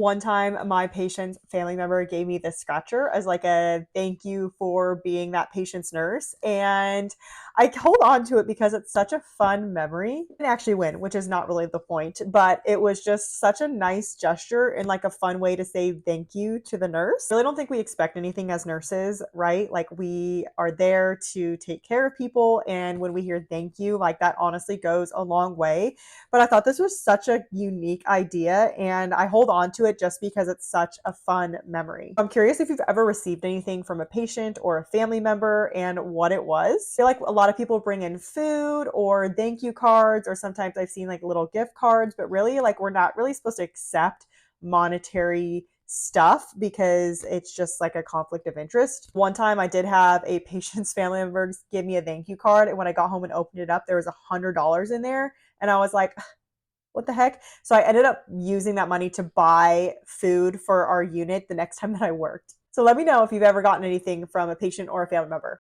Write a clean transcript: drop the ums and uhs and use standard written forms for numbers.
One time, my patient's family member gave me this scratcher as like a thank you for being that patient's nurse. And I hold on to it because it's such a fun memory. I didn't actually win, which is not really the point, but it was just such a nice gesture and like a fun way to say thank you to the nurse. I really don't think we expect anything as nurses, right? Like we are there to take care of people. And when we hear thank you, like that honestly goes a long way. But I thought this was such a unique idea and I hold on to it just because it's such a fun memory. I'm curious if you've ever received anything from a patient or a family member and what it was. I feel like a lot of people bring in food or thank you cards, or sometimes I've seen like little gift cards, but really, like, we're not really supposed to accept monetary stuff because it's just like a conflict of interest. One time I did have a patient's family member give me a thank you card, and when I got home and opened it up, there was $100 in there. And I was like, what the heck? So I ended up using that money to buy food for our unit the next time that I worked. So let me know if you've ever gotten anything from a patient or a family member.